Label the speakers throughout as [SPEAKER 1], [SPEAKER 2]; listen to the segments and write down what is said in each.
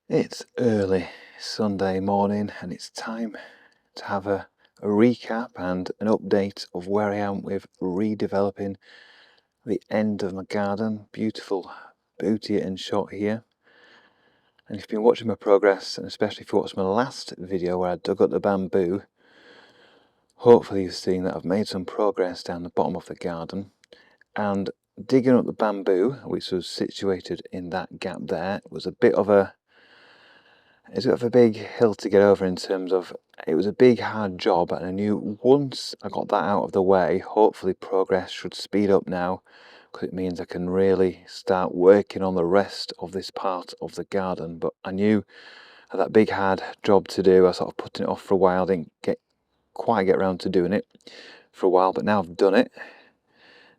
[SPEAKER 1] It's early Sunday morning and it's time to have a recap and an update of where I am with redeveloping the end of my garden. Beautiful booty and shot here. And if you've been watching my progress, and especially if you watched my last video where I dug up the bamboo, hopefully you've seen that I've made some progress down the bottom of the garden. And digging up the bamboo, which was situated in that gap there, was a bit of a big hill to get over, in terms of it was a big hard job, and I knew once I got that out of the way, hopefully progress should speed up now, because it means I can really start working on the rest of this part of the garden. But I knew I had that big hard job to do. I sort of putting it off for a while, didn't quite get around to doing it for a while, but now I've done it,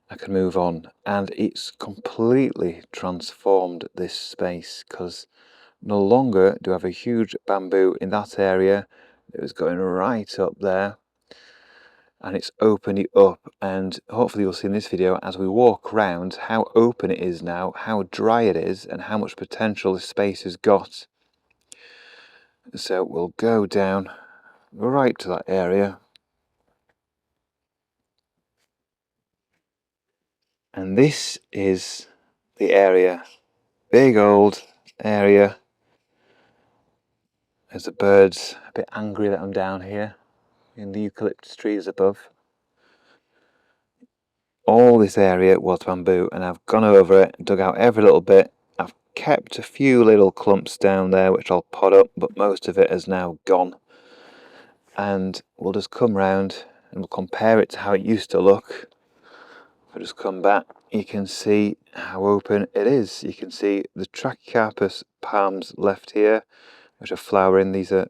[SPEAKER 1] I can move on. And it's completely transformed this space, because no longer do I have a huge bamboo in that area. It was going right up there, and it's opened it up, and hopefully you'll see in this video as we walk around how open it is now, how dry it is, and how much potential this space has got. So we'll go down right to that area, and this is the area, big old area. There's the birds a bit angry that I'm down here in the eucalyptus trees above. All this area was bamboo, and I've gone over it, dug out every little bit. I've kept a few little clumps down there which I'll pot up, but most of it has now gone. And we'll just come round and we'll compare it to how it used to look. If I just come back, you can see how open it is. You can see the Trachycarpus palms left here, which are flowering. These are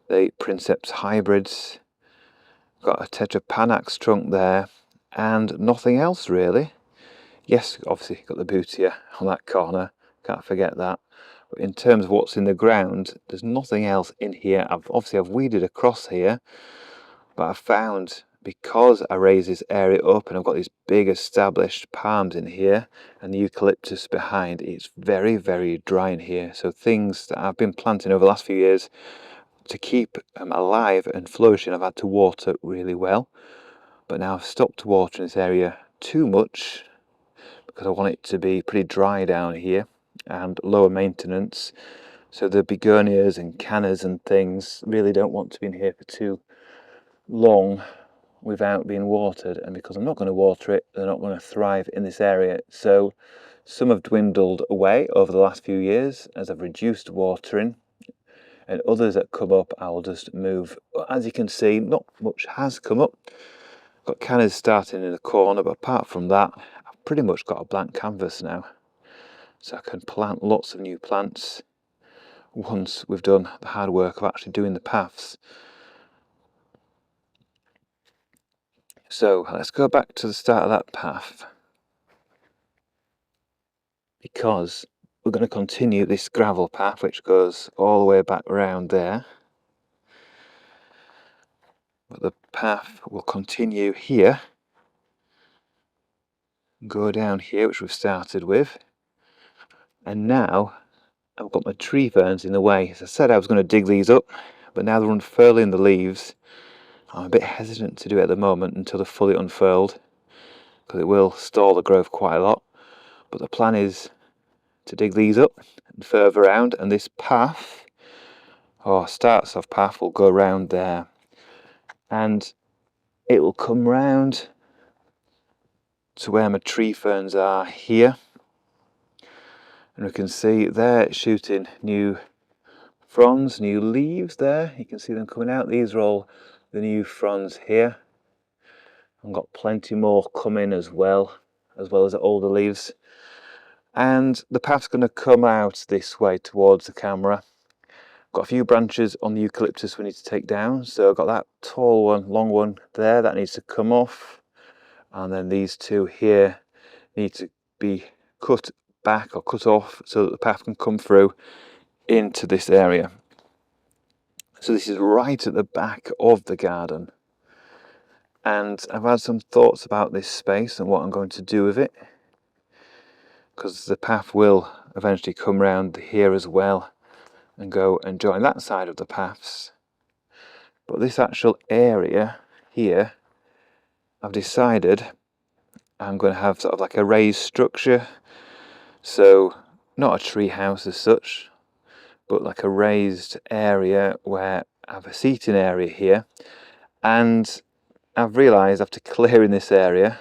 [SPEAKER 1] the Princeps hybrids. Got a Tetrapanax trunk there, and nothing else really. Yes, obviously got the bootia on that corner, can't forget that. But in terms of what's in the ground, there's nothing else in here. I've weeded across here, but I've found, because I raise this area up and I've got these big established palms in here and the eucalyptus behind, it's very, very dry in here. So things that I've been planting over the last few years to keep them alive and flourishing, I've had to water really well. But now I've stopped watering this area too much, because I want it to be pretty dry down here and lower maintenance. So the begonias and cannas and things really don't want to be in here for too long without being watered, and because I'm not going to water it, they're not going to thrive in this area. So some have dwindled away over the last few years as I've reduced watering, and others that come up I'll just move. As you can see, not much has come up. Got cannas starting in the corner, but apart from that, I've pretty much got a blank canvas now. So I can plant lots of new plants once we've done the hard work of actually doing the paths. So let's go back to the start of that path, because we're going to continue this gravel path which goes all the way back around there. But the path will continue here, go down here, which we've started with. And now I've got my tree ferns in the way. As I said, I was going to dig these up, but now they're unfurling the leaves. I'm a bit hesitant to do it at the moment until they're fully unfurled, because it will stall the growth quite a lot. But the plan is to dig these up and further around, and this path, or starts of path, will go around there, and it will come round to where my tree ferns are here, and we can see they're shooting new fronds, new leaves there. You can see them coming out. These are all the new fronds here. I've got plenty more coming as well as the older leaves. And the path's going to come out this way towards the camera. Got a few branches on the eucalyptus we need to take down. So I've got that tall one, long one there, that needs to come off. And then these two here need to be cut back or cut off so that the path can come through into this area. So this is right at the back of the garden. And I've had some thoughts about this space and what I'm going to do with it, because the path will eventually come round here as well. and go and join that side of the paths. But this actual area here, I've decided I'm going to have sort of like a raised structure. So not a tree house as such, but like a raised area where I have a seating area here. And I've realised after clearing this area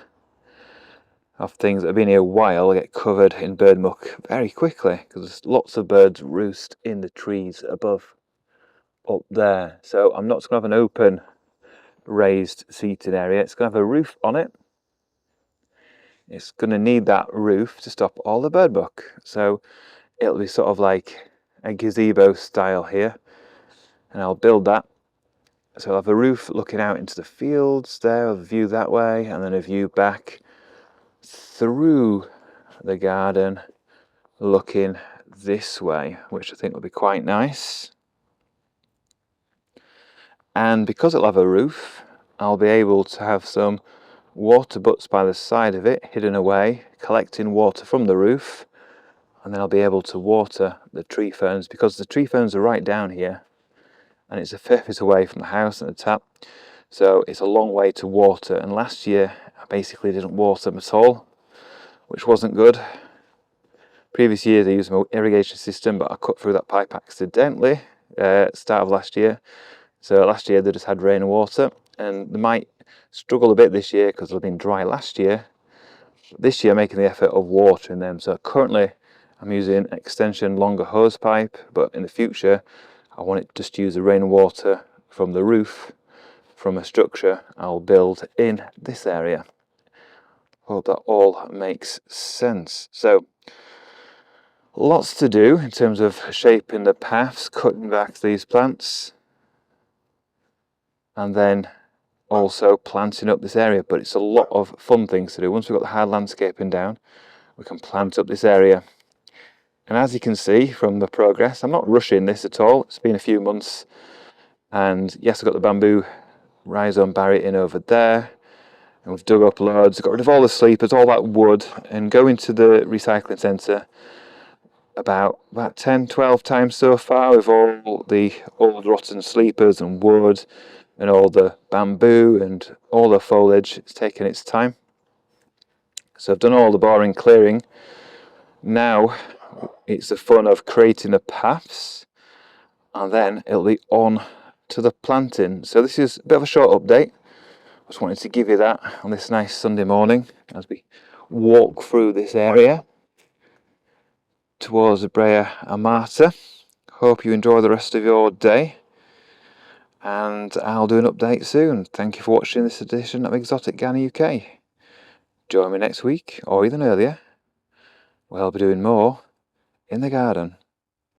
[SPEAKER 1] of things that have been here a while, I get covered in bird muck very quickly because lots of birds roost in the trees above up there. So I'm not going to have an open raised seating area. It's going to have a roof on it. It's going to need that roof to stop all the bird muck. So it'll be sort of like a gazebo style here, and I'll build that. So I'll have a roof looking out into the fields there, a view that way, and then a view back through the garden looking this way, which I think will be quite nice. And because it'll have a roof, I'll be able to have some water butts by the side of it, hidden away, collecting water from the roof, and then I'll be able to water the tree ferns, because the tree ferns are right down here and it's a fair bit away from the house and the tap, so it's a long way to water. And last year I basically didn't water them at all, which wasn't good. Previous years I used my irrigation system, but I cut through that pipe accidentally at the start of last year. So last year they just had rain and water, and they might struggle a bit this year because they've been dry last year. This year I'm making the effort of watering them. So currently I'm using extension longer hose pipe, but in the future I want it just to use the rain and water from the roof from a structure I'll build in this area. Hope that all makes sense. So lots to do in terms of shaping the paths, cutting back these plants, and then also planting up this area. But it's a lot of fun things to do. Once we've got the hard landscaping down, we can plant up this area. And as you can see from the progress, I'm not rushing this at all. It's been a few months, and yes, I've got the bamboo rhizome barrier in over there, and we've dug up loads, got rid of all the sleepers, all that wood, and going to the recycling centre about 10-12 times so far with all the old rotten sleepers and wood and all the bamboo and all the foliage. It's taken its time. So I've done all the boring clearing. Now it's the fun of creating the paths, and then it'll be on to the planting. So this is a bit of a short update. Just wanted to give you that on this nice Sunday morning as we walk through this area towards the Brea Amata. Hope you enjoy the rest of your day, and I'll do an update soon. Thank you for watching this edition of Exotic Gardener UK. Join me next week, or even earlier, where I'll be doing more in the garden.